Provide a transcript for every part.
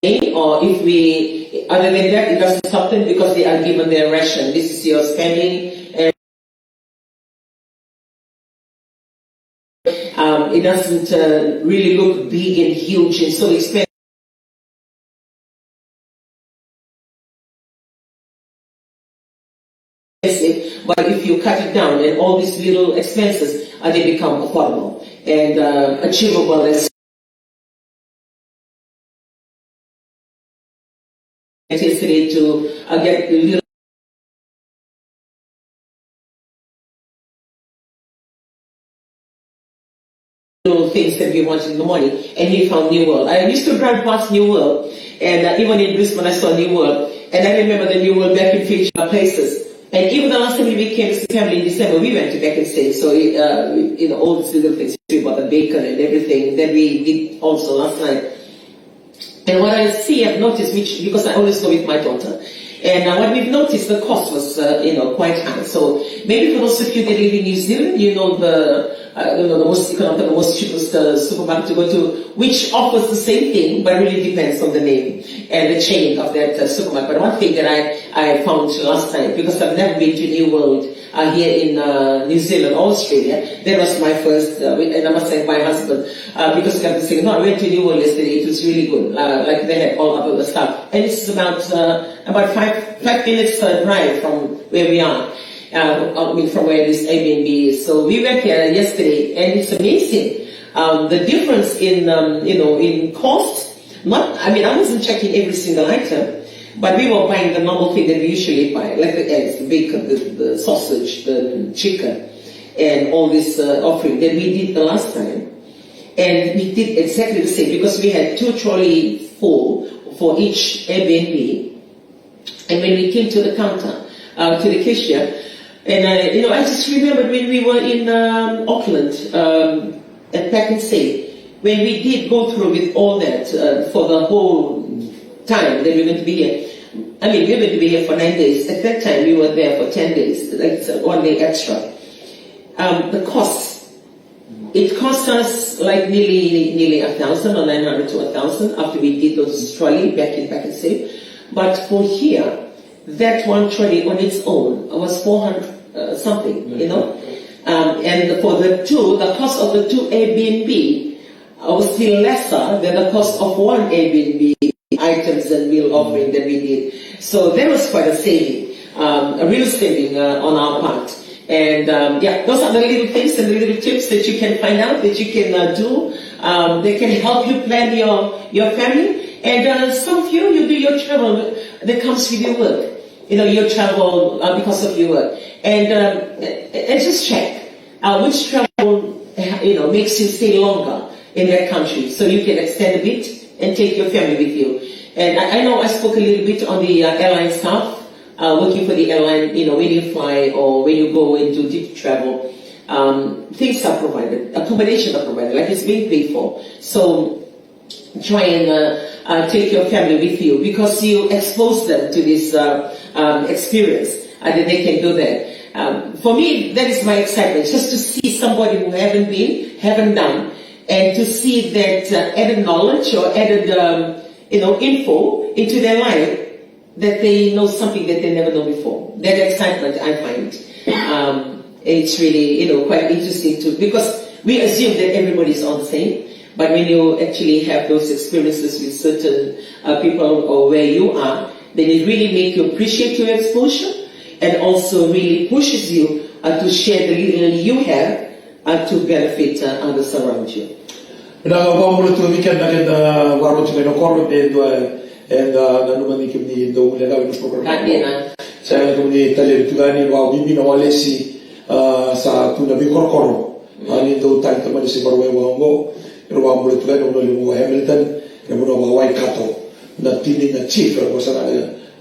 or if we, other than that, it doesn't stop them because they are given their ration. This is your spending. It doesn't really look big and huge and so expensive. But if you cut it down and all these little expenses, they become affordable and achievable. Yesterday to get little things that we wanted in the morning, and he found New World. I used to drive past New World, and even in Brisbane I saw New World, and I remember the New World back in future places. And even the last time we came as a family in December, we went to Back and Stay. So, all these little things, we bought the bacon and everything that we did also last night. And what I see, I've noticed, because I always go with my daughter, and what we've noticed, the cost was, quite high. So maybe for those of you that live in New Zealand, the most economical, the most cheapest supermarket to go to, which offers the same thing, but really depends on the name and the chain of that supermarket. But one thing that I found last night, because I've never been to New World here in New Zealand or Australia, that was my first, and I must thank my husband, because I was saying, no, I went to New World yesterday, it was really good, like they had all of the stuff. And it's about 5 minutes drive from where we are. From where this Airbnb is. So we went here yesterday, and it's amazing. The difference in cost. I wasn't checking every single item, but we were buying the normal thing that we usually buy, like the eggs, the bacon, the sausage, the chicken, and all this offering that we did the last time. And we did exactly the same because we had 2 trolleys full for each Airbnb. And when we came to the counter, to the cashier, and I just remembered when we were in Auckland at Pack and Save, when we did go through with all that for the whole time that we were going to be here. We were going to be here for 9 days. At that time, we were there for 10 days, like 1 day extra. The cost, it cost us like nearly 1,000 or 900 to 1,000 after we did those trolley back in Pack and Save. But for here, that one trolley on its own was 400 something, and for the cost of the 2 Airbnb was still lesser than the cost of 1 Airbnb items and meal offering that we did. So that was quite a saving, a real saving on our part. And those are the little things and the little tips that you can find out, that you can do. They can help you plan your family. And some of you do your travel that comes with your work. You travel because of your work. And just check which travel, makes you stay longer in that country, so you can extend a bit and take your family with you. And I know I spoke a little bit on the airline staff, working for the airline, when you fly or when you go into deep travel, things are provided, accommodation are provided, like it's being paid for. So try and take your family with you, because you expose them to this experience, and that they can do that. For me, that is my excitement, just to see somebody who haven't done, and to see that added knowledge or added, info into their life, that they know something that they never know before. That excitement, I find, it's really, quite interesting too, because we assume that everybody's all the same. But when you actually have those experiences with certain people or where you are, then it really makes you appreciate your exposure, and also really pushes you to share the little you have to benefit others around you. And Ruang mulut tuan orang luar Hamilton, yang orang Waikato, na tini na chief lah pasal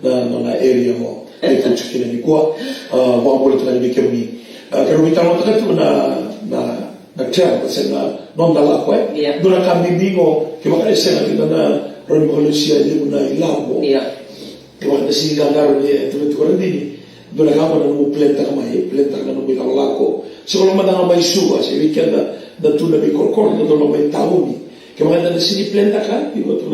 na area mo. Itu cuci ni kuat. Ruang mulut tuan ni kami. Kalau kita orang tu na cakap pasal non dalam kuat. Dulu kami bingung. Kita kan esok kita na orang Malaysia ni guna ilau. Kita ada sini gambar ni tu orang ni. Dulu kami na mau plan tak na mau lako. Sebelum mana kami suah, saya fikir da tuna bi korkor da lo mai tauni Kaya maganda na siniplenta ka, di ba? Ito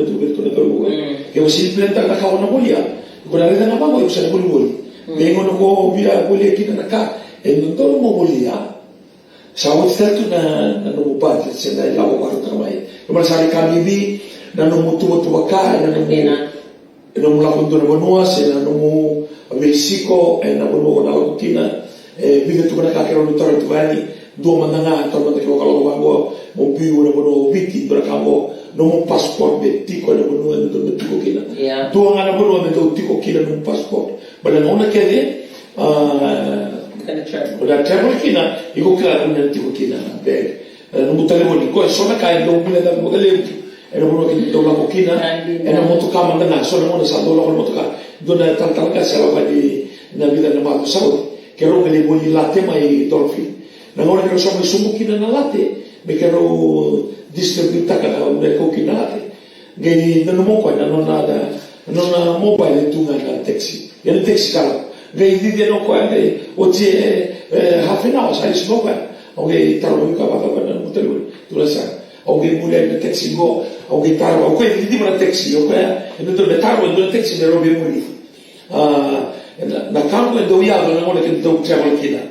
na galuwa. Kaya siniplenta ka na mulya. Kung narita na ba, yung sa nabuli-buli. Kaya nga ko, biya, buli, kita na ka. Nung to mo mulya, sa awat ito na namubad, siya na ilaw ko karot kamay. Kung malasari kami, na numutuwa ka, na namulakon doon na manuwa, siya na namu Mexico, na manuwa na ako kina, bigat ko na kakirong nito rin tubani, dua man nga, tawag na kalawang ko, mong biyo na manuwa, biti, berakamo, nung passport, tiko na manuwa, na tiko kina. Dua nga na manuwa, na tiko kina nung passport. Bala nga una kaya, Udah travel kina, iko kila kung nanti ko kina bag. Numutale mo ko so na kaya do mula da magalim. Ano mo kini do la ko kina, ano mo to ka mangana so na mo sa do la ko mo to ka. Do na tantal ka sa ba di na vida na mato saud. Kero gali mo ni latte mai dolphin. Na ngora kero so mai sumu kina na latte, me kero distribuita ka na ko kina latte. Gai na mo ko na na mobile tu na taxi. Yan taxi ka. Gai di no ko ai oje half an hour sai smoke okay taro ka ba na motel tu la sa okay mulai na taxi go okay taro okay di mo na taxi okay ito to taro do taxi na robi mo na kampo do ya do na mo ke do travel kina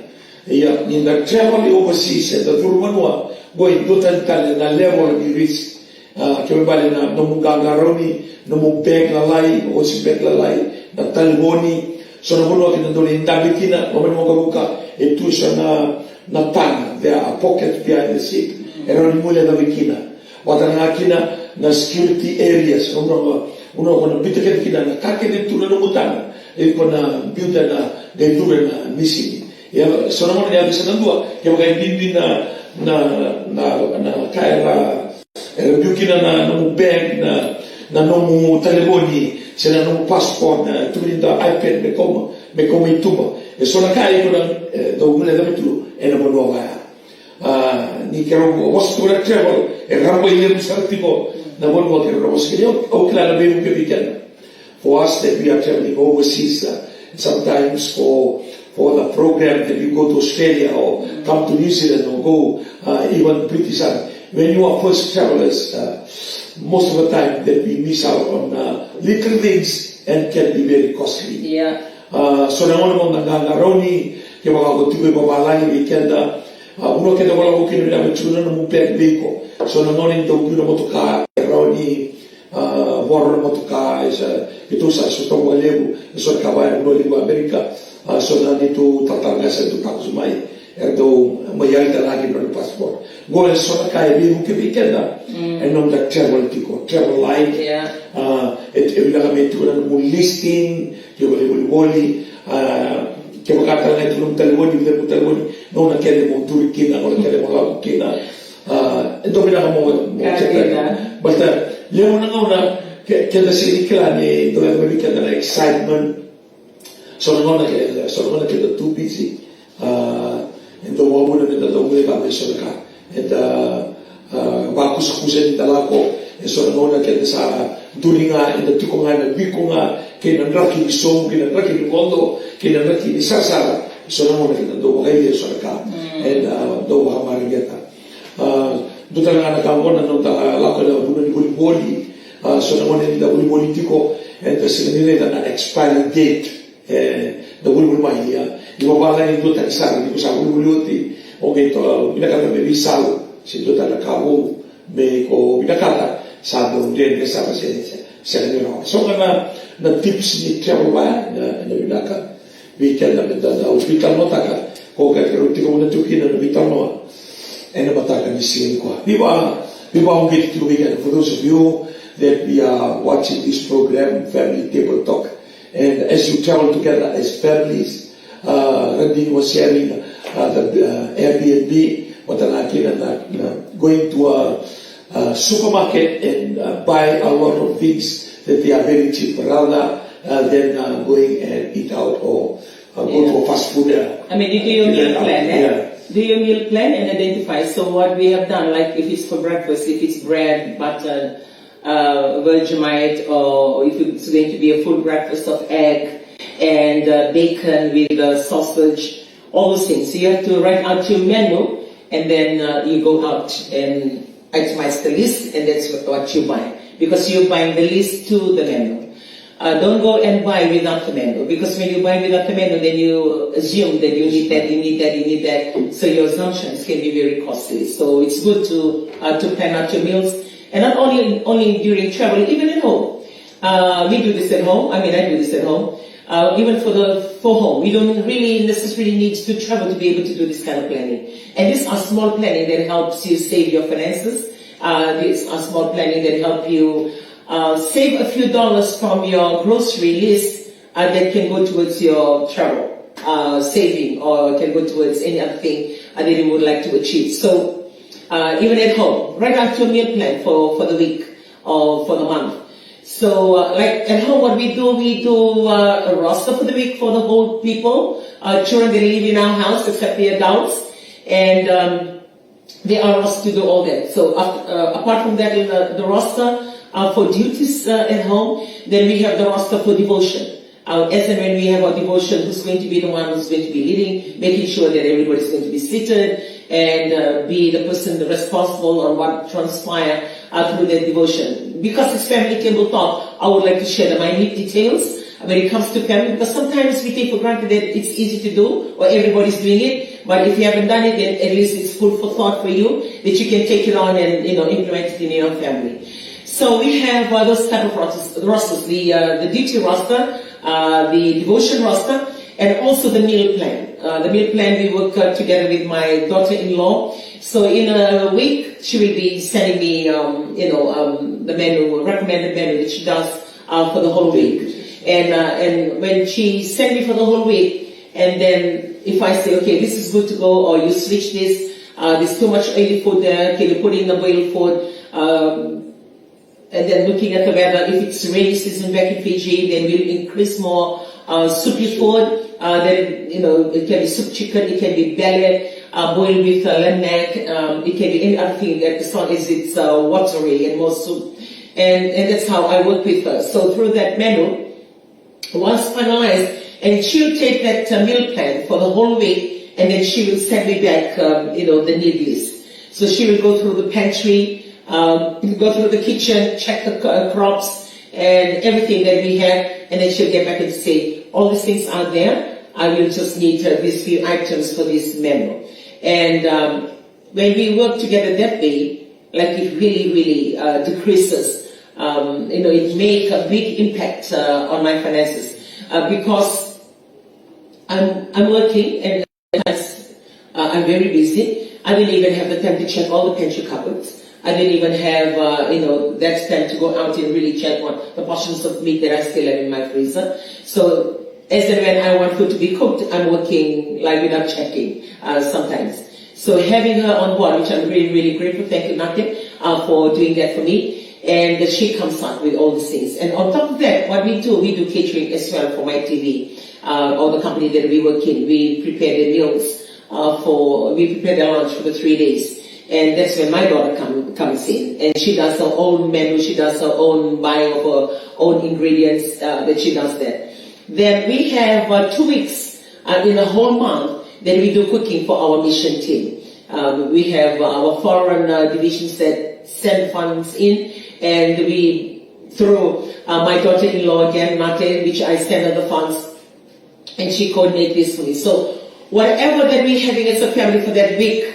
ya ni na travel overseas da turmanwa go do tan na level di risk ke bale na no mungangaroni no mo bag la lai o si bag la lai na talboni sono quello che non dole indabikina come mo kabuka e tu sono na tana there a pocket behind the seat era di mule da vikina wata na kina na security areas uno con bitike kina na kake di tu na mutana e con biuta na dei due na missili e sono mo ne avesse dua che magari bimbi na kaira era biukina na mo bag na no telefoni se na no passport na tu da iPad me come tuba e sono kai con do mule da tu e na nuova ni che was to travel e rambo ile tipo na volvo che robo che o claro bene che weekend for us that we are traveling overseas sometimes for the program that you go to Australia or come to New Zealand or go even British when you are first travelers most of the time that we miss out on little things and can be very costly. So na ono mo nangaroni ke mga tuwe babalai weekend uno ke wala ko kini na chuna no mupek beko so na ngoni to kuno mo to ka roni borro mo to ka isa ito sa so to lebu so ka ba no lebu America so na dito tatanga sa to ka sumai erdo mayai da lagi no passport go so na ka bi mu ke weekend and on the travel light et evidentamente una listing che volevo che magari non è un telefoni non una chiede mo turchina non chiede mo la buchina e dobbiamo basta le una che da si riclami doveva mica dare excitement sono non che da too busy e dopo una da dove va messo la e da va scusa di dalako e sono non che sa duringa e da tuko nga biko nga che non raki so che non raki mondo che non raki sasa sono non che dopo che sono ka e dopo amarigeta tutta la cambona non da la quella di boli sono non da politico e da si ne da expiry date da boli mai di babala in tutta sa di cosa boli o che to bila ka me visalo si tutta la cavo me ko bila kata sa do den sa pa se no so na tips ni travel ba na bila ka weekend na da hospital mo taka ko ka ro ti ko na tu kina na vital no and mataka ni sin ko viva on get to weekend for those of you that we are watching this program Family Table Talk and as you travel together as families Radin was sharing the Airbnb what going to a supermarket and buy a lot of things that they are very cheap rather than going and eat out or go to a fast food. I mean, you do your meal plan, Do your meal plan and identify. So what we have done, like if it's for breakfast, if it's bread, butter, Vegemite, or if it's going to be a full breakfast of egg and bacon with sausage, all those things. So you have to write out your menu and then you go out and itemize the list, and that's what you buy. Because you're buying the list to the menu. Don't go and buy without the menu, because when you buy without the menu, then you assume that you need that, you need that, you need that. So your assumptions can be very costly. So it's good to plan out your meals, and not only during travel, even at home. We do this at home. I do this at home. Even for home, we don't really necessarily need to travel to be able to do this kind of planning. And these are small planning that helps you save your finances. These are small planning that help you save a few dollars from your grocery list that can go towards your travel saving, or can go towards any other thing that you would like to achieve. So even at home, write out your meal plan for the week or for the month. So like at home, what we do a roster for the week for the whole people. Children, they live in our house except the adults, and they are asked to do all that. So apart from that, in the roster for duties at home, then we have the roster for devotion. As and when we have our devotion, who's going to be the one who's going to be leading, making sure that everybody's going to be seated and be the person responsible on what transpire through their devotion. Because it's family tabletop, I would like to share the minute details when it comes to family, because sometimes we take for granted that it's easy to do or everybody's doing it, but if you haven't done it, then at least it's food for thought for you that you can take it on and implement it in your family. So we have those type of rosters, the duty roster, the devotion roster, and also the meal plan. The meal plan we work together with my daughter-in-law. So in a week, she will be sending me, the menu, recommended menu that she does for the whole week. And when she sends me for the whole week, and then if I say, okay, this is good to go, or you switch this, there's too much oily food there, can you put in the boiled food? And then looking at the weather, if it's rainy season back in Fiji, then we'll increase more soupy food. Then it can be soup chicken, it can be belly, boiled with lamb neck, it can be any other thing that as long as it's watery and more soup. And that's how I work with her. So through that menu, once finalized, and she'll take that meal plan for the whole week, and then she will send me back, the need list. So she will go through the pantry, go through the kitchen, check the crops and everything that we have, and then she'll get back and say, all these things are there, I will just need these few items for this menu. And when we work together that way, like it really decreases, it makes a big impact on my finances, because I'm working and I'm very busy. I don't even have the time to check all the pantry cupboards. I didn't even have, that time to go out and really check what the portions of meat that I still have in my freezer. So as and when I want food to be cooked, I'm working like without checking sometimes. So having her on board, which I'm really grateful, thank you, Nate, for doing that for me. And she comes out with all these things. And on top of that, what we do catering as well for my TV, or the company that we work in. We prepare the meals we prepare the lunch for the 3 days. And that's when my daughter comes in, and she does her own menu, she does her own buying of her own ingredients, that she does that. Then we have 2 weeks in a whole month that we do cooking for our mission team. We have our foreign divisions that send funds in, and we, through my daughter-in-law again, Nate, which I send her the funds, and she coordinates this for me. So whatever that we're having as a family for that week,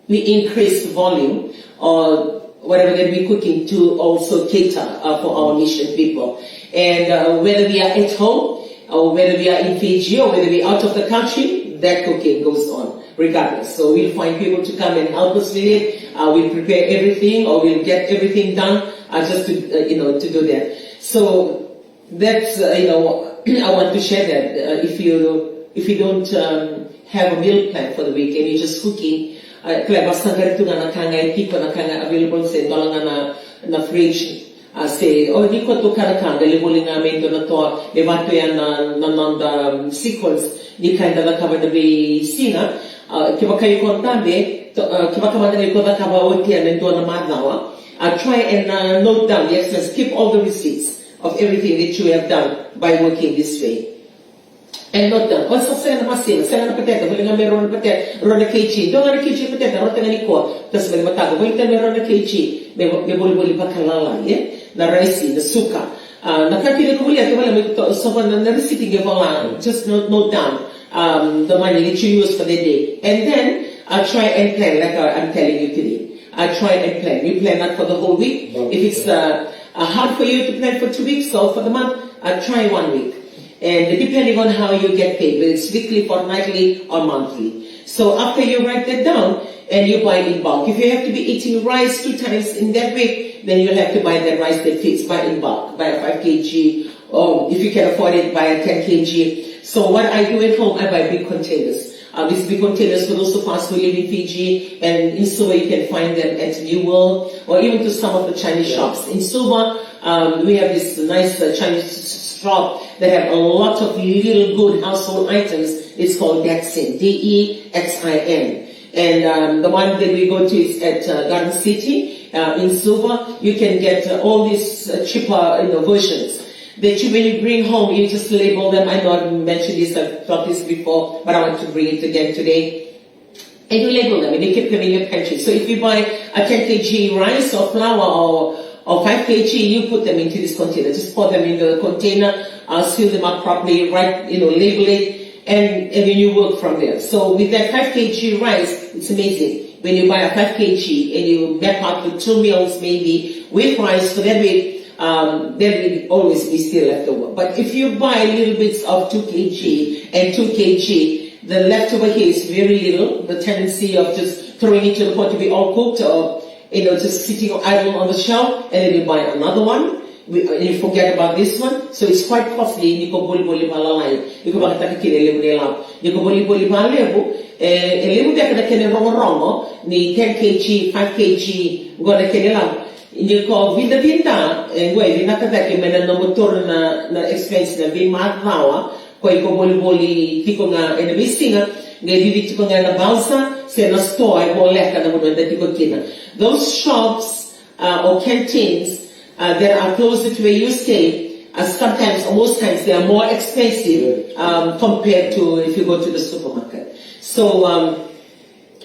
we increase the volume or whatever that we're cooking to also cater for our mission people. And whether we are at home or whether we are in Fiji or whether we are out of the country, that cooking goes on regardless. So we'll find people to come and help us with it. We'll prepare everything, or we'll get everything done just to to do that. So that's I want to share that if you don't have a meal plan for the week and you're just cooking. Kaya basta ganito nga nakangay, tipo nakangay available sa dola na fridge. Say, di ko to karakang, galibuli namin to na to, levanto yan na sequence, di kayo na kaba na be singa, kiba kayo kontabe, kiba kama na ko na kaba o tiyan nito na madlawa, try and note down the expense, keep all the receipts of everything that you have done by working this way. And not done. Once saya na masin, saya na pateta, bali nga meron na pateta, meron na kg. Doon nga na kg pateta, rota nga ni ko. Tapos bali matago, bali nga meron na kg. May boli-boli pa kalala, na rice, na suka. Nakakita ko muli, wala may someone na recipe nga wala, just note down the money that you use for the day. And then, try and plan, like I'm telling you today. Try and plan. You plan that for the whole week. If it's hard for you to plan for 2 weeks or for the month, try 1 week. And depending on how you get paid, whether it's weekly, fortnightly, or monthly. So after you write that down, and you buy in bulk. If you have to be eating rice 2 times in that week, then you'll have to buy that rice that fits, buy in bulk, buy a 5 kg, or if you can afford it, buy a 10 kg. So what I do at home, I buy big containers. These big containers for those of us who live in Fiji, and in Suva you can find them at New World, or even to some of the Chinese shops. In Suva, we have this nice Chinese shop that have a lot of little good household items. It's called Dexin, Dexin. And the one that we go to is at Garden City in Suva. You can get all these cheaper versions that when you bring home, you just label them. I know I've mentioned this, I've taught this before, but I want to bring it again today. And you label them and you keep them in your pantry. So if you buy a 10 kg rice or flour or 5 kg, you put them into this container. Just pour them in the container, seal them up properly, label it, and then you work from there. So with that 5 kg rice, it's amazing. When you buy a 5 kg and you map out the 2 meals maybe with rice for that week, there will always be still leftover. But if you buy little bits of 2 kg and 2 kg, the leftover here is very little. The tendency of just throwing it to the pot to be all cooked, or just sitting idle on the shelf, and then you buy another one. And you forget about this one, so it's quite costly. Ni ko boli-boli malalay. Ni ko bakit kini lebu nila. Ni ko boli-boli malebu. Lebu dia kada kene rongo-rongo ni 10 kg, 5 kg, gona kene lang. Ni ko vinda ngoi vina kada ke mena no motor na expense na vi matlawa ko boli-boli tiko nga ena bistinga ngai vivi tiko nga na balsa se na store ai boleka na mundo tiko kina. Those shops or canteens that are closer to where you stay, sometimes or most times they are more expensive compared to if you go to the supermarket. So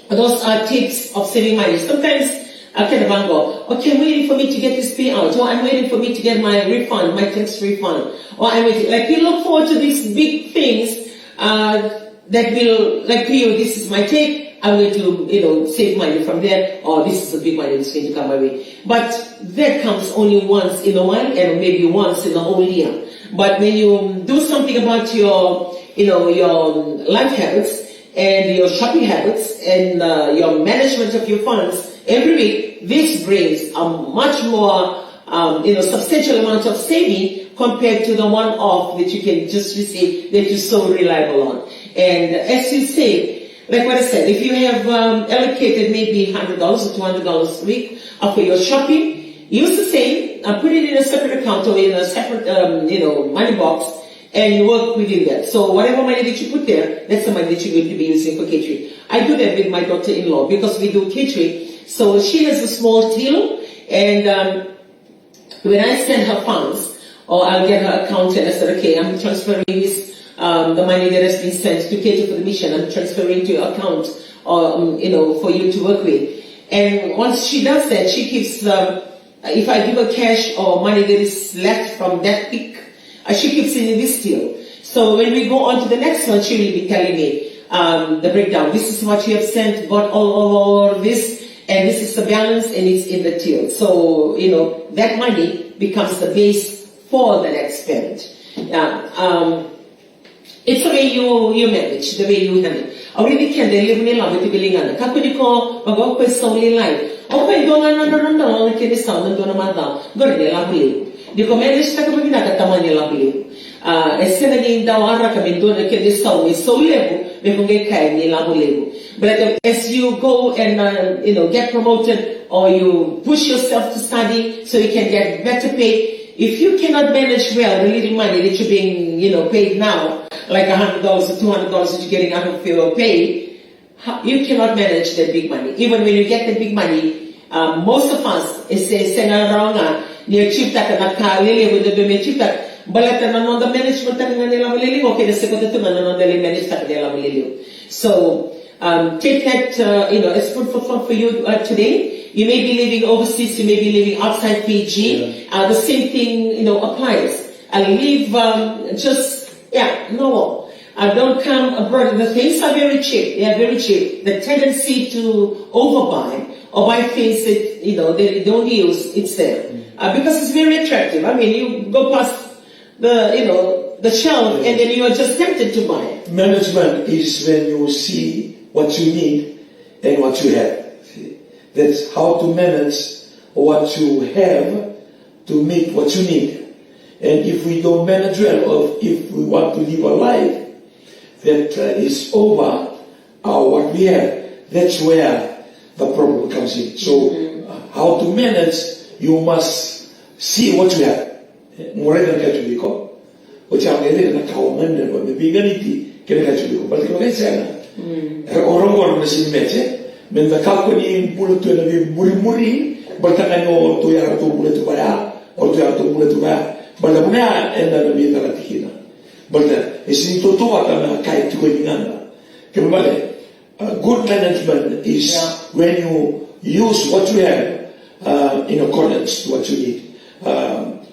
those are tips of saving money. Sometimes I can go, okay, I'm waiting for me to get this payout, or I'm waiting for me to get my refund, my tax refund, or I'm waiting. Like you look forward to these big things that will, like you, this is my take. I'm going to, save money from there, or this is a big money that's going to come my way. But that comes only once in a while, and maybe once in a whole year. But when you do something about your, your life habits, and your shopping habits, and your management of your funds, every week, this brings a much more, substantial amount of saving compared to the one-off that you can just receive that you're so reliable on. And as you say, like what I said, if you have allocated maybe $100 or $200 a week for your shopping, use the same, put it in a separate account or in a separate, money box, and work within that. So whatever money that you put there, that's the money that you're going to be using for catering. I do that with my daughter-in-law because we do catering. So she has a small till, and when I send her funds, or I'll get her account and I said, okay, I'm transferring this, the money that has been sent to cater for the mission, I'm transferring to your account, or, for you to work with. And once she does that, she keeps, if I give her cash or money that is left from that week, she keeps it in this till. So when we go on to the next one, she will be telling me the breakdown. This is what you have sent, got all this, and this is the balance, and it's in the till. So, that money becomes the base for the next payment. It's the way you manage, the way you handle. Already can they live in a love with the billing. Kapuniko, Magoko is solely life. Okay, don't know, can the sound and don't know, go to the lovely. The commander stuck with that Tamani lovely. A 17 Dawara Kamindona can the sound is so level, we can get kind in But as you go and, get promoted or you push yourself to study so you can get better pay, if you cannot manage well the little money that you're being, paid now, like $100 or $200 that you're getting out of your pay, you cannot manage that big money. Even when you get the big money, most of us, Balata nanon the management na nila maliliw. Okay, the second to nanon the manage na nila maliliw. So, take that, as food for thought for you today. You may be living overseas, you may be living outside Fiji. The same thing, applies. Live no. Don't come abroad. The things are very cheap. They are very cheap. The tendency to overbuy or buy things that, they don't use, it's there. Because it's very attractive. I mean, you go past the shelf and then you are just tempted to buy it. Management is when you see what you need and what you have. See? That's how to manage what you have to meet what you need. And if we don't manage well, or if we want to live a life that is over what we have, that's where the problem comes in. So, how to manage, you must see what you have. Morena kachubiko, uchangele na kaumende wa biganiti kile kachubiko. Bali kama kaisana, orongo na simeche, menda kakoni bulutu na muri, baltanganyo to ya to bulutu baya, or to ya to bulutu baya. Balabuna enda na bita latikina. Balta isin toto atana kai tuko ingana. Kembali, good management is when you use what you have in accordance to what you need. What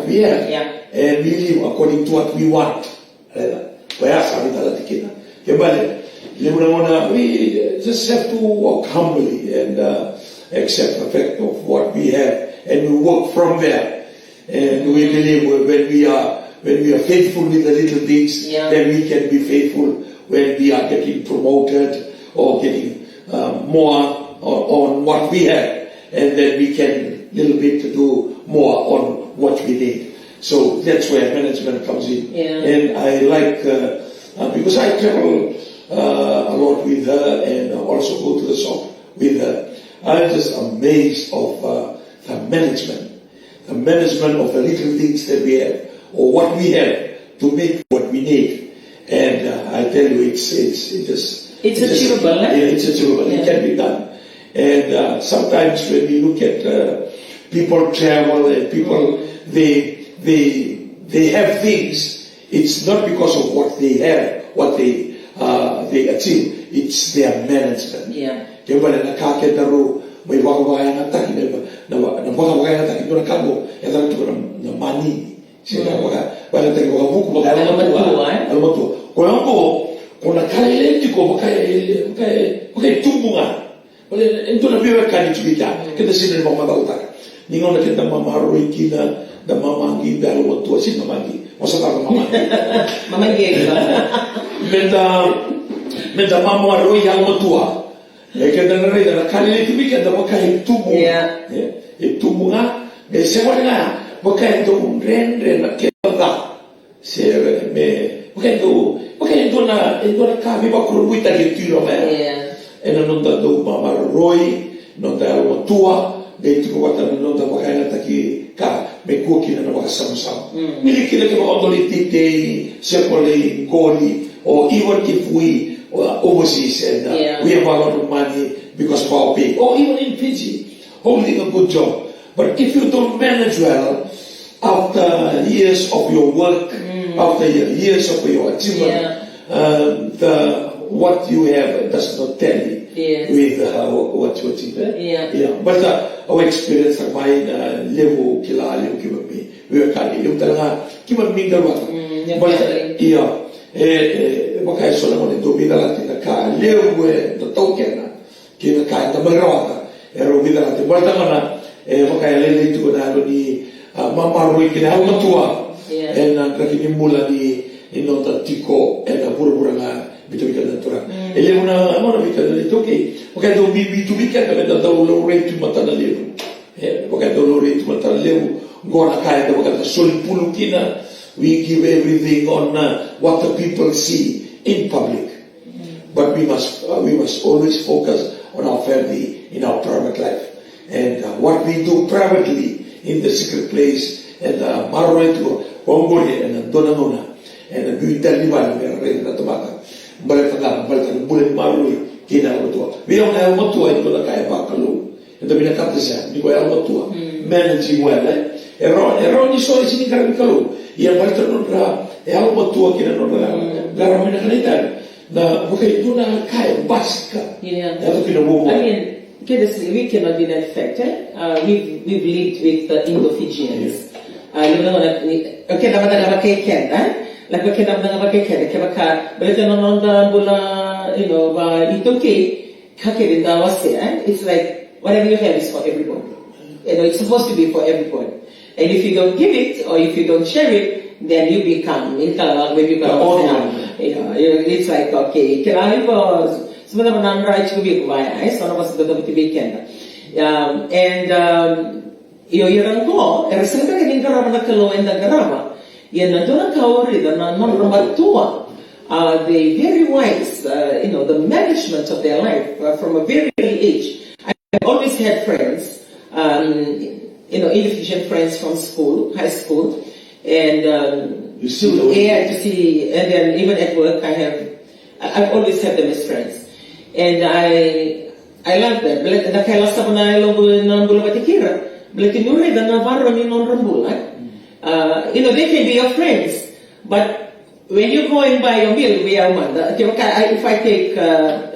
we have, and we live according to what we want. We just have to walk humbly and accept the fact of what we have, and we work from there. And we believe when we are faithful with the little things, then we can be faithful when we are getting promoted or getting more on what we have, and then we can little bit to do more on what we need. So that's where management comes in. And I like because I travel a lot with her and also go to the shop with her. I'm just amazed of the management of the little things that we have or what we have to make what we need. And I tell you, it's achievable. It's achievable. It can be done. And sometimes when we look at people travel and people they have things, it's not because of what they have, what they achieve. It's their management. Kaya nakakita may wakawaya na taki na wakawaya na taki na kamo ya taki na mani sila wala taki wakabuku matua kwa yango kuna kale tiko bakaya tumbunga wala ento na biwa kani chubita kita sila ni mama utaka ningo na kita mama roikina da mama ngi dalo matua sila mangi masata mama menda mama roi yang matua kita nari dalam kali itu kita pakai tubuh, tubuh me sebenarnya pakai tubuh ren kita pakai itu na kami bakul buita gitu loh ena nonta do mama roi nonta alma tua itu kata nonta pakai nata ki ka me kuki na pakai sama-sama milik kita ondoli tite sepole goli or even if we overseas and we have a lot of money because of our pay, or even in Fiji, holding a good job. But if you don't manage well, after years of your work, after years of your achievement, what you have does not tally with what you have. But our experience of mine, level kimami, we are kind of kimami but makaya sola mo nito bidalati na ka lewe to token kina ka ta magrawata ero bidalati balta mana makaya lele ito na ni mama roi kina hawa tua en na kini mula ni inota tiko en pura na bitu na tura ele una amona bita na ito ke makaya do bitu bika ka da lo rate mata na lewe makaya do lo rate mata na lewe gona kaya da makaya sol pulu kina. We give everything on what the people see in public, but we must always focus on our family in our private life, and what we do privately in the secret place and maroito wangoli and donanona and we tell you why we are ready to mata balatan bulan maroi kina rotua we don't have motua ito na kaya bakalu ito binakapta siya di ko ayaw motua managing well. Ero ni so sini karang kalau ia baca nora elo batua kira nora garam na kanita na bukai itu na kai baska. Yeah. Itu kira bubu. I mean, we cannot deny the fact. We've lived with the Indo-Fijians. You know, okay, dapat ada pakai ken, like pakai dapat pakai ken. Kaya baka balik na nonda bula, you know, itu okay, kakek rinda wasi. It's like whatever you have is for everyone. You know, it's supposed to be for everyone. And if you don't give it or if you don't share it, then you become in Tagalog when you go. You know, it's like okay, kailangan ko. Sebenarnya menandai cukup baik kuaya, soalnya masih betul betul weekend. And yung ko, reserva ka din karama na kaloen na karama. Yan na doon ang kaori na non-ramatua. They very wise, you know, the management of their life from a very early age. I've always had friends, you know, Indonesian friends from school, high school, and to see, and then even at work, I've always had them as friends, and I love them. Nakailas ako na ng bula batikira. Balatinure na navarro ni non rambula. You know, they can be your friends, but when you're going by your meal, we are one. If I take,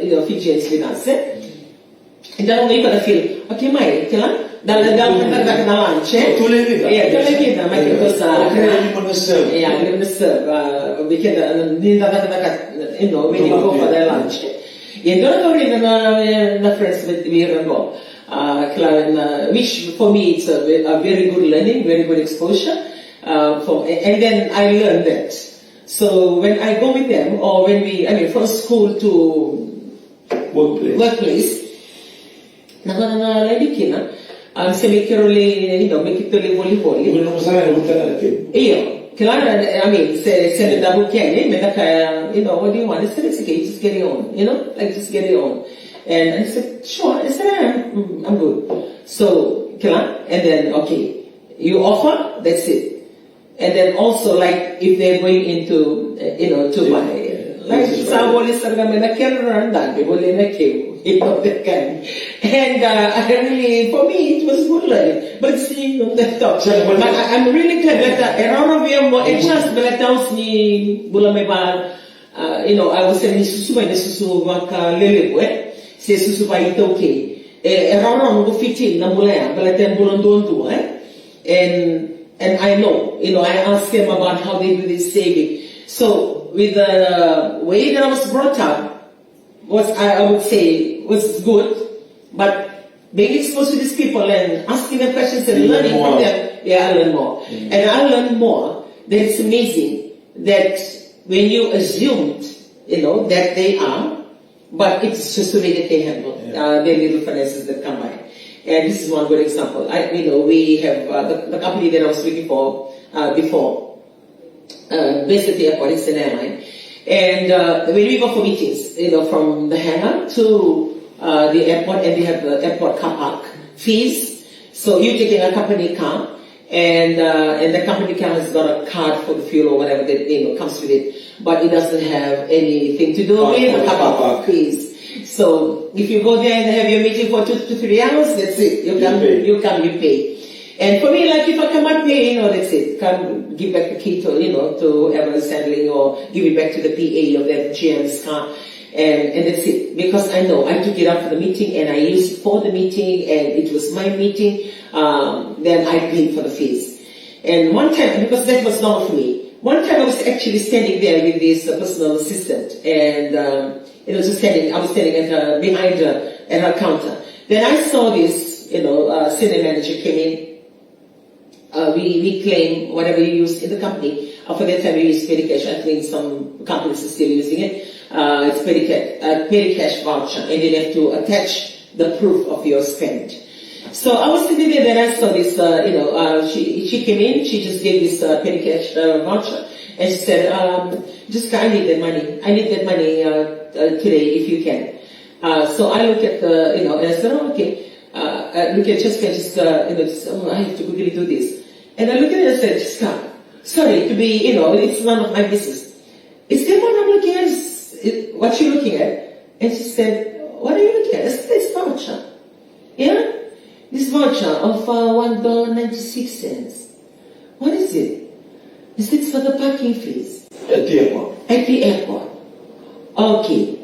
you know, Fijians with us, and then you're gonna feel, okay, Mai, kailan? Dal na lunch, eh? Tuloy vida. Yeah, tuloy vida. May kito sa... Hindi mo na-serve. Yeah, hindi mo na-serve. We can, you know, when you go for their lunch. Yan, doon ako rin na friends with Mirango. Which for me, it's a very good learning, very good exposure. And then I learned that. So when I go with them, or when from school to workplace, nakakalikin na. Semi-curly, you know, make it really volleyball. Hindi mo masaya, huwag ka na natin. Iyo. Kailangan, se nadabu kaya, you know, what do you want? I said, it's okay, just get it on. You know, like, just get it on. And I said, sure. I said, I'm good. So, kailangan, and then, okay, you offer, that's it. And then also, like, if they're going into, you know, to buy, like, saboli sarga may nakiran, dami wala nakiw. You know, that kind. And I really, for me, it was good learning. But seeing on the top, I'm really glad that around of you, it just belataos ni Bulamay Bahal, you know, I was saying, susu ba, susu waka lelebu, say susu ba ito okay. Around go 15 na mula yan, balatan bulan doon to, And I know, you know, I asked them about how they do this saving. So, with the way that I was brought up, I would say was good, but being exposed to these people and asking them questions and learning from them, yeah, I learn more. And I learned more that it's amazing that when you assumed, you know, that they are, but it's just the way that they handle their little finances that come by. And this is one good example. You know, we have the company that I was working for before, based at the airport, it's an airline. And when we go for meetings, you know, from the hangar to the airport, and they have the airport car park fees. So you're taking a company car, and the company car has got a card for the fuel or whatever that, you know, comes with it, but it doesn't have anything to do with the car park fees. So if you go there and have your meeting for 2 to 3 hours, that's it. You pay. And for me, like, if I cannot pay, you know, that's it. Come give back the key to, you know, to whoever's handling, or give it back to the PA of that GM's car. And that's it. Because I know I took it up for the meeting and I used it for the meeting and it was my meeting, then I paid for the fees. And one time, because that was normal for me, one time I was actually standing there with this personal assistant, and I was standing at behind her at her counter. Then I saw this, you know, senior manager came in. We claim whatever you use in the company. For that time we used petty cash. I think some companies are still using it. It's petty cash voucher, and you have to attach the proof of your spend. So I was sitting there, then I saw this, you know, she came in, she just gave this petty cash voucher, and she said, I need that money. I need that money today, if you can. So I look at the, you know, and I said, oh, okay. Look at Jessica, I have to quickly do this. And I looked at it and said, Jessica, sorry to be, you know, it's none of my business. Is there one I'm looking at? What you looking at? And she said, what are you looking at? I said, this voucher. Yeah? This voucher. voucher of $1.96. What is it? Is it for the parking fees? At the airport. At the airport. Okay.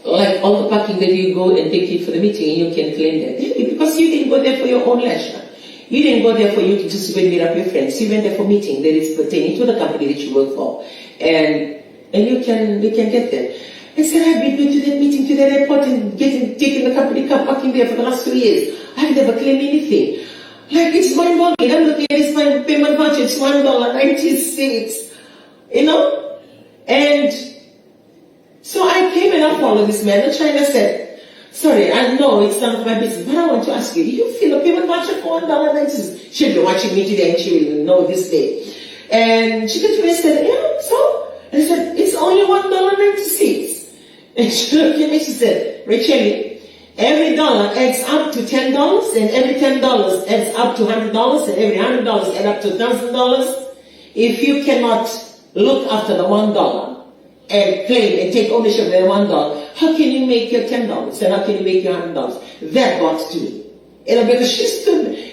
Like all the parking that you go and take it for the meeting, you can claim that. Because you didn't go there for your own leisure. You didn't go there for you to just go and meet up your friends. You went there for meeting that is pertaining to the company that you work for. And you can get there. I said, I've been going to that meeting, to that airport and taking the company car parking there for the last 2 years. I've never claimed anything. Like, it's mind-boggling. I'm looking at this my payment voucher, it's $1.96. You know? And so I came and I followed this man. The China said, sorry, I know it's none of my business, but I want to ask you, you feel a payment voucher for $1.96? She'll be watching me today and she will know this day. And she came to me and said, yeah, so? And I said, it's only $1.96. And she looked at me, she said, Rachel, every dollar adds up to $10, and every $10 adds up to $100, and every $100 adds up to $1,000. If you cannot look after the $1 and claim and take ownership of the $1, how can you make your $10? And how can you make your $100? That got to me. You know, because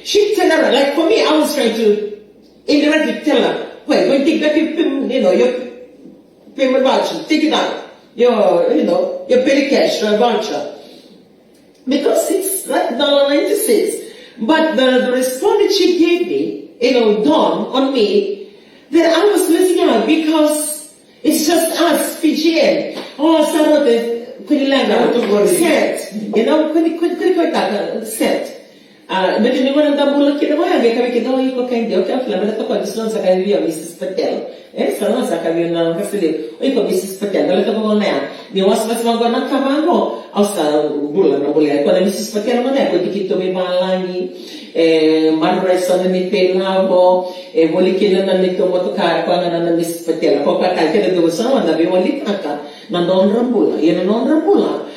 she turned around. Like for me, I was trying to indirectly tell her, wait, go and take back your payment voucher, take it out. Your petty cash voucher. Because it's like $1.96. But the response that she gave me, dawned on me that I was losing out because it's just us, Fijian. Oh, Sarote, set. Set. But in one of the Mullah Kidaway, I can only look at the hotel, but I thought this was a Mrs. Patel. So I can be now, Mrs. Patel, a little now. You was what's going to come out. Also, Bulla, Mrs. Patel, I could keep to me Malani, Margaret on the Nippel Labo, a Wolikin and Little Motocar, and Mrs. Patel. Papa, I tell you, someone that we only Taka, Nandon Rambula, non Rambula.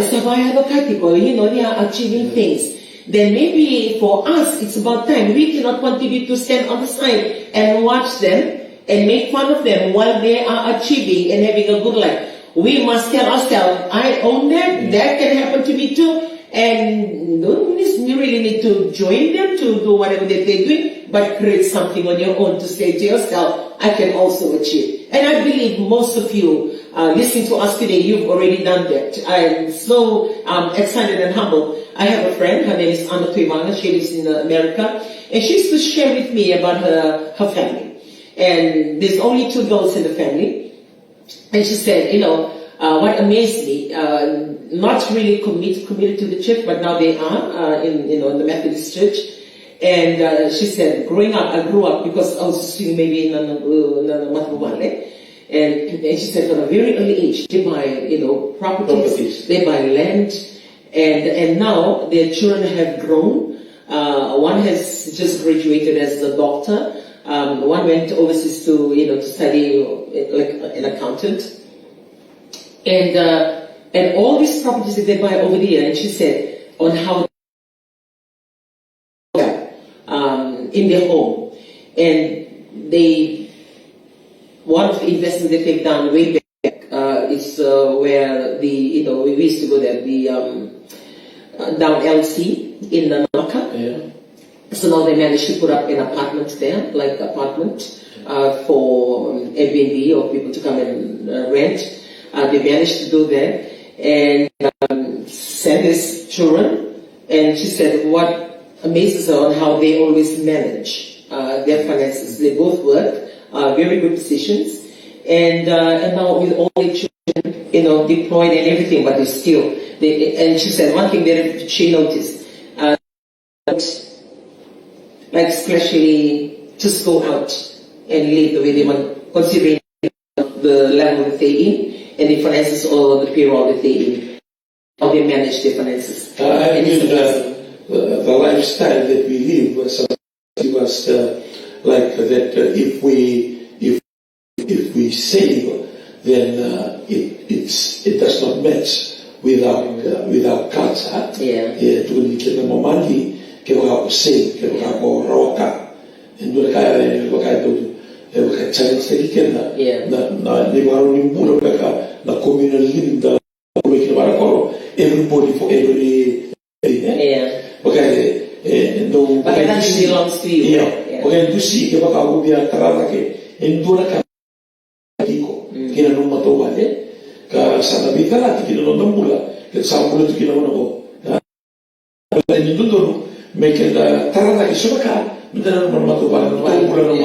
So I have a category, they are achieving things. Then maybe for us, it's about time. We cannot continue to stand on the side and watch them and make fun of them while they are achieving and having a good life. We must tell ourselves, I own that, that can happen to me too, and you really need to join them to do whatever that they're doing, but create something on your own to say to yourself, I can also achieve. And I believe most of you listening to us today, you've already done that. I'm so excited and humbled. I have a friend, her name is Anna Tuivana, she lives in America, and she used to share with me about her family. And there's only 2 girls in the family. And she said, what amazed me, not really committed to the church, but now they are in the Methodist church. And she said, growing up, I grew up because I was sitting maybe in Matubale. And she said, from a very early age, they buy, properties, they buy land. And now their children have grown. One has just graduated as a doctor. One went overseas to study like an accountant. And all these properties that they buy over there, and she said on how in their home, and one of the investments that they've done way back is where we used to go there, down LC in the Naka. Yeah. So now they managed to put up an apartment there, like apartment for Airbnb or people to come and rent. They managed to do that and send his children. And she said what amazes her on how they always manage their finances. They both work, very good positions, and now with all the children, deployed and everything, but they still. And she said one thing that she noticed, like especially just go out and live the way they want, considering the level that they're in and the finances or the payroll that they're in, how they manage their finances. I mean, the lifestyle that we live was like that. If we save, then it does not match with our culture. Yeah. Tuần kita memandi kita save kita roka. Indo kaya tu challenge sedikit na di baru ni mula na communal living da kita baru everybody for every. Yeah. Okay. belongs to you. Iya. Pagka dusi ke baka ako biya tarara ke endo na ka diko. Kina nung matuwa ka sa nabi kala kina nung mula ke sa mula kina nung ko. Ini dulu mereka tarara ke subaka mendana nung matuwa nung mula nung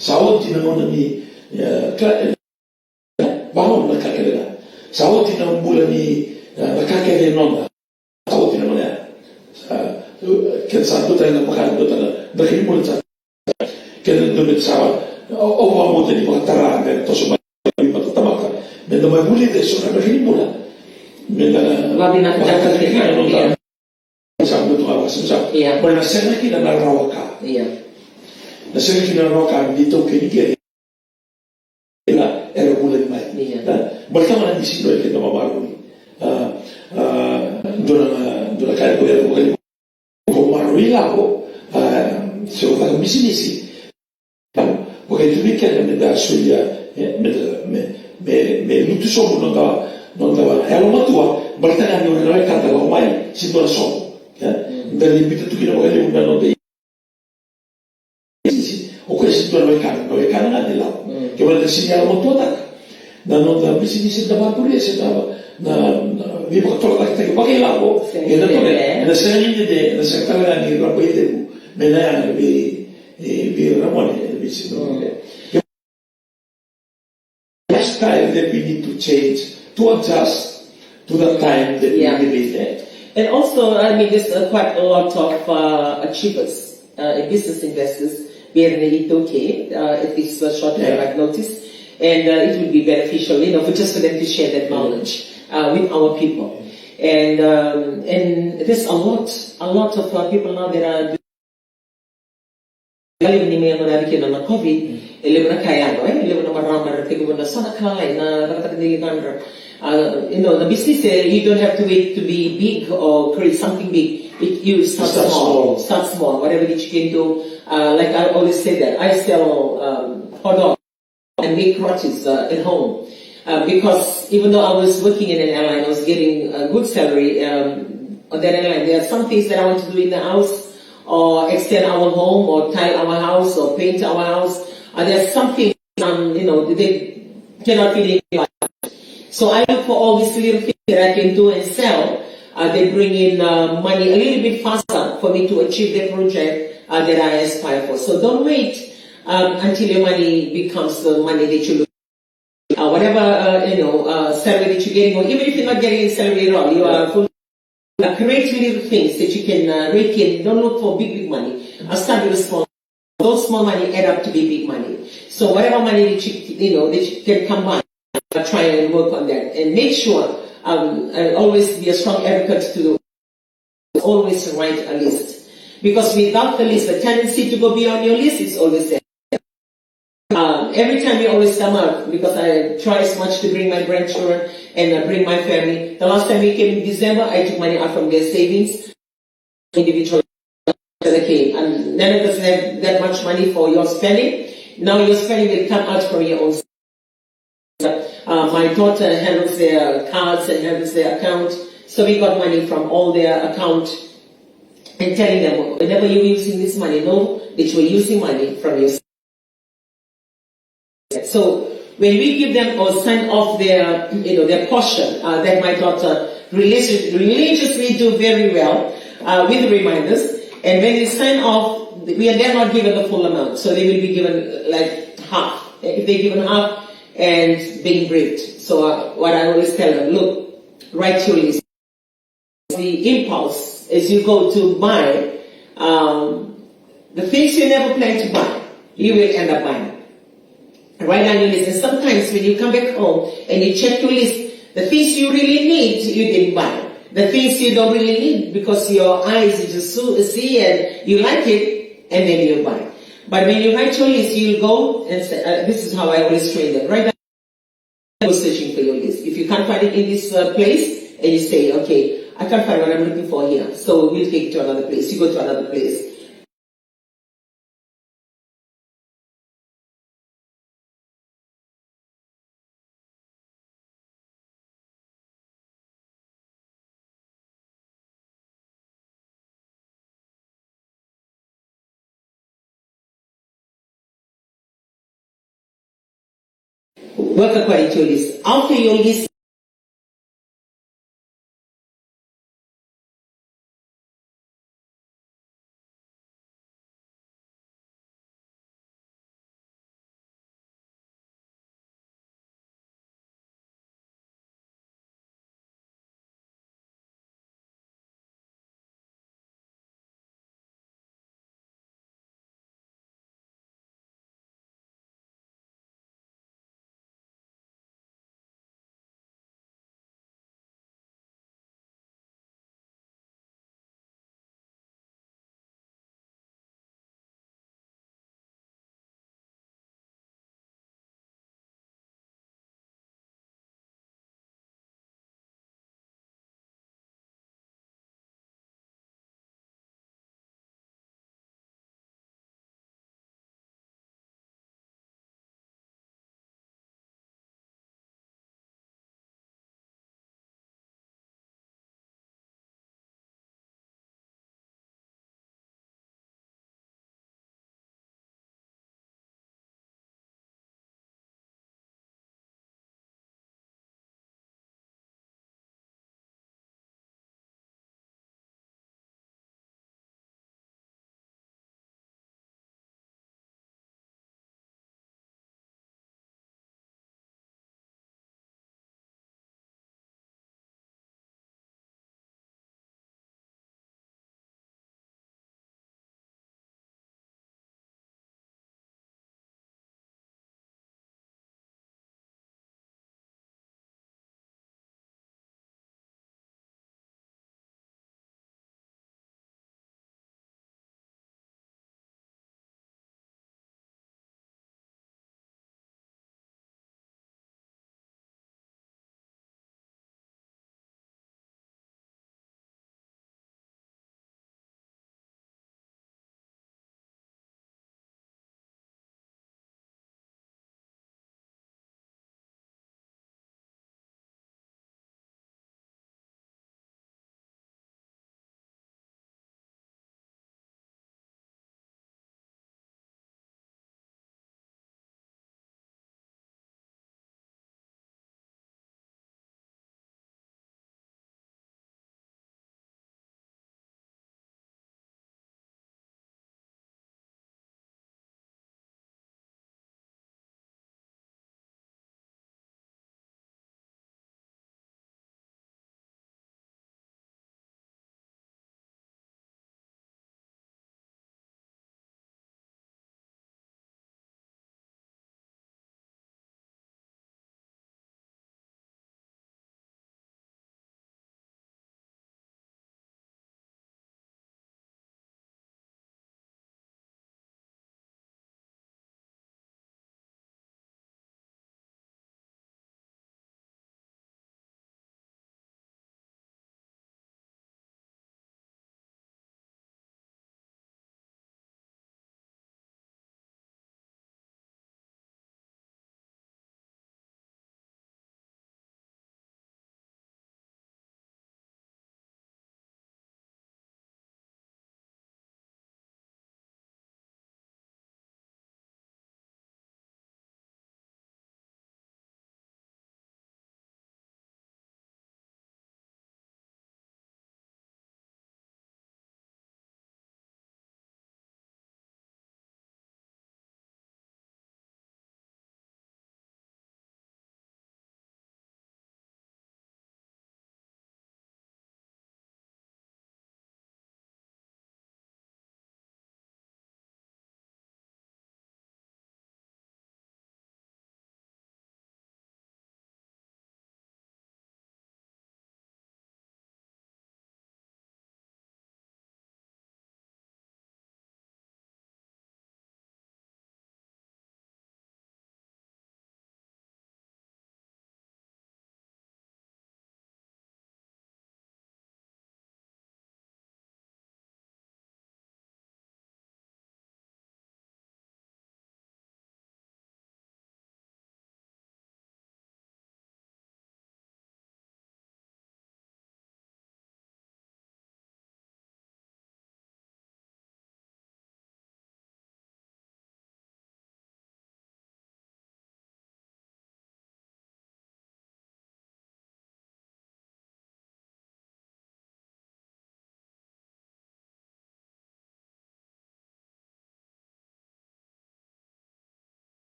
saud kina nung ni bangun na kakela. Saud kina nung mula ni nakakaya nung saud kina nung كان صار دوتا مكان دوتا دخل مولتا كان دوت سوا او ما موتني ما ترى عند تصوم ما تتمكن من لما يقول لي ده سوى دخل مولا من ما بينا كذا سام دوت على سام بنا سنة كده نراوكا نسنة كده نراوكا دي تو كده لا era bulan mai bertemu di sini kita mau baru dona kali ko Marulao, se lo fanno business, perché tu mica mi dà suglia, tutto solo non dava, e allora tua, Bartana non è cantata ormai, si dona solo, per l'invito tu che non voglio un anno dei o questo tu non è cantata di là, che vuole segnare un tuo attacco, non da business da Marulao, si dava. Vi porto la che poi lavoro e la serie di la seconda di la poi devo me la vi ramone vicino lifestyle that we need to change to adjust to the time that we live in. And also, I mean, there's quite a lot of achievers, business investors here in the UK, at least for short term I've noticed, and it would be beneficial, for just for them to share that knowledge. With our people, and there's a lot of people now that are doing ni mga narikin na COVID, eleven na kaya eleven na maramar tigo na sana kalay na nakatagdigan the business you don't have to wait to be big or create something big. You start small, whatever that you can do. Like I always say that I sell hot dogs and make crutches at home. Because even though I was working in an airline, I was getting a good salary on that airline. There are some things that I want to do in the house, or extend our home, or tile our house, or paint our house. There's something, they cannot really do. So I look for all these little things that I can do and sell. They bring in money a little bit faster for me to achieve the project that I aspire for. So don't wait until your money becomes the money that you look. Whatever salary that you're getting, or even if you're not getting a salary at all, you are full. Create little things that you can rake in. Don't look for big money. Start with small. Those small money add up to be big money. So whatever money that you can combine, try and work on that, and make sure. Always be a strong advocate to always write a list, because without the list, the tendency to go beyond your list is always there. Every time we always come out, because I try as much to bring my grandchildren and bring my family. The last time we came in December, I took money out from their savings, individually. Okay, and none of us have that much money for your spending. Now your spending will come out from your own. My daughter handles their cards and handles their account, so we got money from all their account, and telling them whenever you're using this money, know that you're using money from your. So when we give them or sign off their, their portion, that my daughter religiously do very well with reminders, and when they sign off, they're not given the full amount, so they will be given like half. If they're given half and being briefed. So what I always tell them, look, write your list. The impulse as you go to buy the things you never plan to buy, you will end up buying. Write down your list. And sometimes when you come back home and you check your list, the things you really need, you didn't buy. The things you don't really need because your eyes just see and you like it, and then you buy. But when you write your list, you'll go and say, this is how I always train them. Write down, go searching for your list. If you can't find it in this place, and you say, okay, I can't find what I'm looking for here, so we'll take it to another place. You go to another place. work according to your list. After your list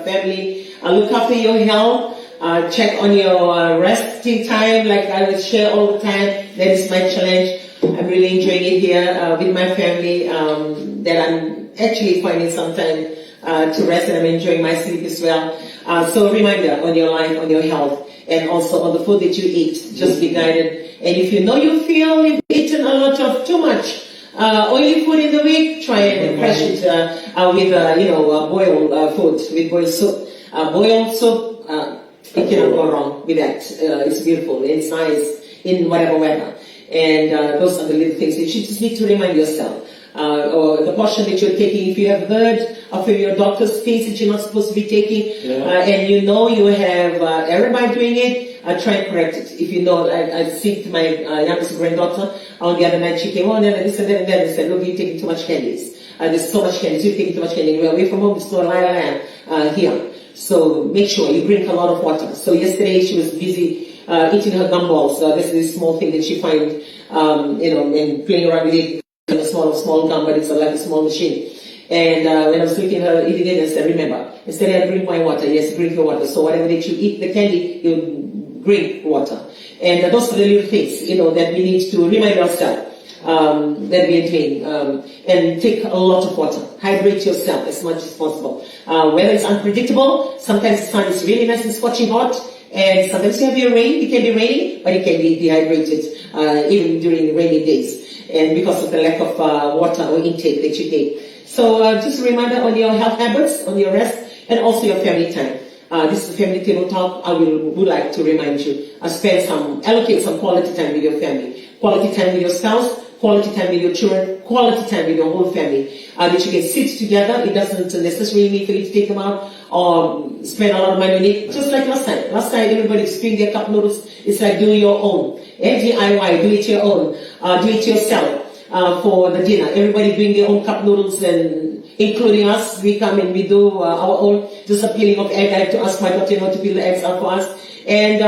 family. Look after your health. Check on your resting time, like I will share all the time. That is my challenge. I'm really enjoying it here with my family. That I'm actually finding some time to rest, and I'm enjoying my sleep as well. So reminder on your life, on your health, and also on the food that you eat. Just be guided. And if you know you feel you've eaten a lot of too much oily food in the week, try and crash it with boiled food, with boiled soup. Boiled soup, you cannot go wrong with that. It's beautiful. It's nice in whatever weather. And those are the little things that you just need to remind yourself. Or the portion that you're taking, if you have heard of your doctor's things that you're not supposed to be taking, and you know you have everybody doing it, try and correct it. If you know, I speak to my youngest granddaughter on the other night. She came on and this and that and that and said, look, you're taking too much candies. There's so much candies. You're taking too much candy. We're away from home. It's still a here. So make sure you drink a lot of water. So yesterday she was busy eating her gumballs. This is this small thing that she find, and playing around with it. A small gum, but it's like a small machine. And when I was looking at her eating it, I said, remember, instead of drink my water, yes, drink your water. So whatever that you eat, the candy, you drink water. And those are the little things, that we need to remind ourselves that we are doing. And take a lot of water. Hydrate yourself as much as possible. Weather is unpredictable. Sometimes the sun is really nice and scorching hot. And sometimes you have your rain. It can be raining, but it can be dehydrated even during rainy days. And because of the lack of water or intake that you take. So just a reminder on your health habits, on your rest, and also your family time. This is a family table talk. I would like to remind you, allocate some quality time with your family. Quality time with your spouse, quality time with your children, quality time with your whole family. That you can sit together. It doesn't necessarily mean for you to take them out or spend a lot of money on it. Just like last time. Last time everybody's doing their cup noodles. It's like doing your own. DIY, do it your own. Do it yourself for the dinner. Everybody doing their own cup noodles, and including us. We come and we do our own. Just a peeling of egg. I have to ask my daughter to peel the eggs out for us. And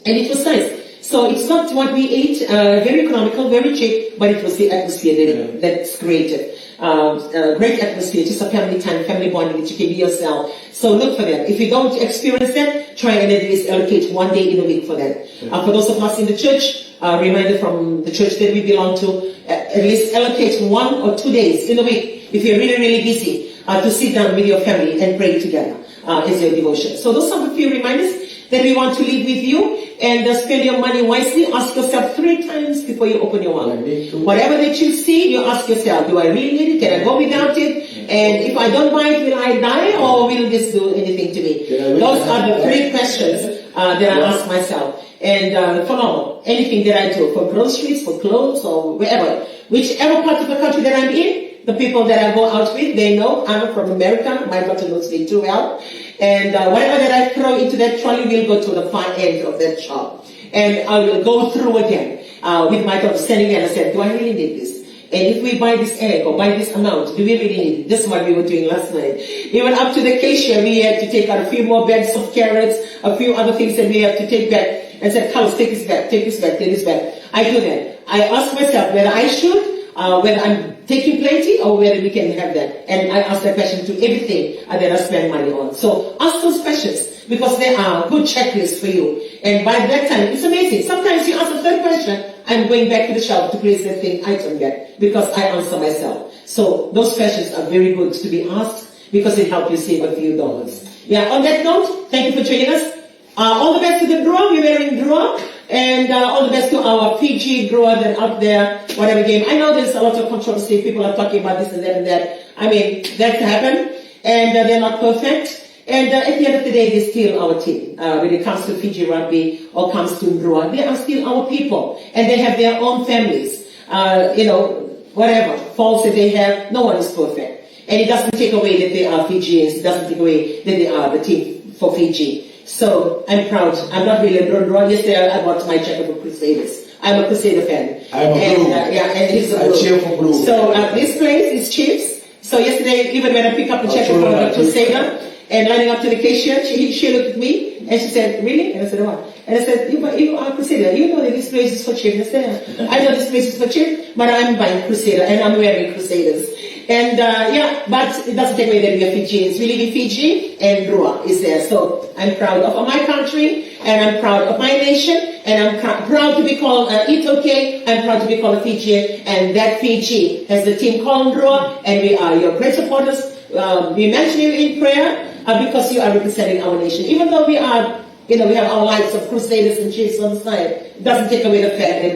it was nice. So it's not what we ate, very economical, very cheap, but it was the atmosphere that's created. Great atmosphere, just a family time, family bonding that you can be yourself. So look for that. If you don't experience that, try and at least allocate one day in a week for that. For those of us in the church, reminder from the church that we belong to, at least allocate 1 or 2 days in a week, if you're really, really busy, to sit down with your family and pray together as your devotion. So those are the few reminders that we want to leave with you. And spend your money wisely. Ask yourself 3 times before you open your wallet. Whatever that you see, you ask yourself, do I really need it? Can I go without it? And if I don't buy it, will I die, or will this do anything to me? Those are the 3 questions that I ask myself. And for anything that I do, for groceries, for clothes, or wherever, whichever part of the country that I'm in, the people that I go out with, they know I'm from America. My daughter knows me too well. And whatever that I throw into that trolley will go to the far end of that shop. And I will go through again with my daughter standing there, and I said, do I really need this? And if we buy this egg or buy this amount, do we really need it? This is what we were doing last night. Even up to the cashier, we had to take out a few more bags of carrots, a few other things that we have to take back. And said, Carlos, take this back, take this back, take this back. I do that. I ask myself whether I should, whether I'm taking plenty or whether we can have that. And I ask that question to everything that I spend money on. So ask those questions because they are good checklists for you. And by that time, it's amazing. Sometimes you ask the 3rd question, I'm going back to the shop to place that thing item back because I answer myself. So those questions are very good to be asked because it helps you save a few dollars. Yeah, on that note, thank you for joining us. All the best to the brewer. We're wearing brewer. And all the best to our Fiji brewer that out there, whatever game. I know there's a lot of controversy. People are talking about this and that and that. I mean, that happened. And they're not perfect. And at the end of the day, they're still our team. When it comes to Fiji rugby or comes to brewer, they are still our people. And they have their own families. Whatever faults that they have, no one is perfect. And it doesn't take away that they are Fijians. It doesn't take away that they are the team for Fiji. So I'm proud. I'm not really a brewer. Yesterday I bought my jacket for Crusaders. I'm a Crusader fan. I'm a blue. And he's a I blue. cheer for blue. So this place is Chiefs. So yesterday, even when I picked up the jacket from the Crusader and lining up to the cashier, she looked at me and she said, really? And I said, what? And I said, you are Crusader. You know that this place is for Chiefs. I said, I know this place is for Chiefs, but I'm buying Crusader and I'm wearing Crusaders. And yeah, but it doesn't take away that we are Fijians. We live in Fiji, and Rua is there. So I'm proud of my country, and I'm proud of my nation, and I'm proud to be called Itoke. I'm proud to be called a Fijian, and that Fiji has the team called Rua, and we are your great supporters. We mention you in prayer because you are representing our nation. Even though we are, we have our lives of crusaders and chiefs on the side, it doesn't take away the fact that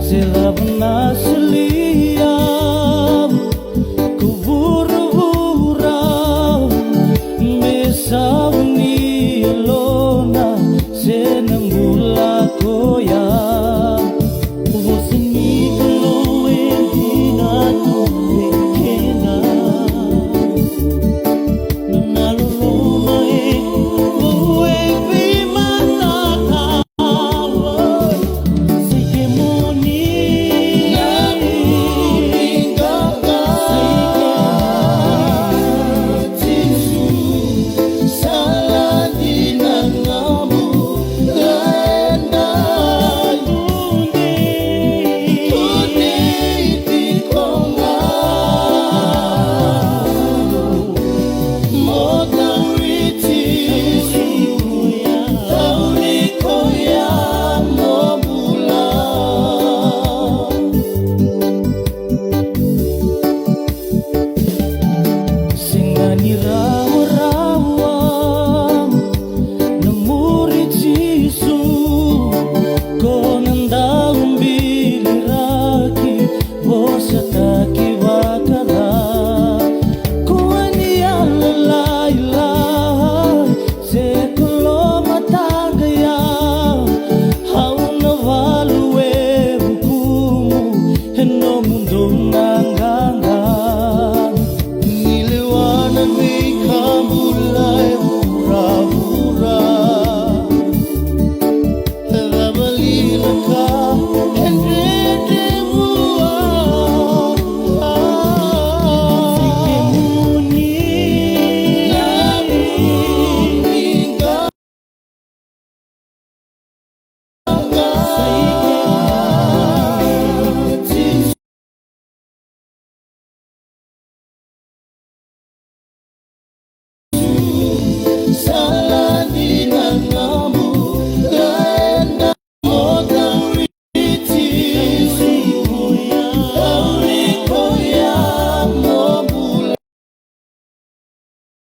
sila pernah seliam kubur-burau besau ni lona senang bula koyam bosan ni keluar dina tu kena menalu rumah buwe bimata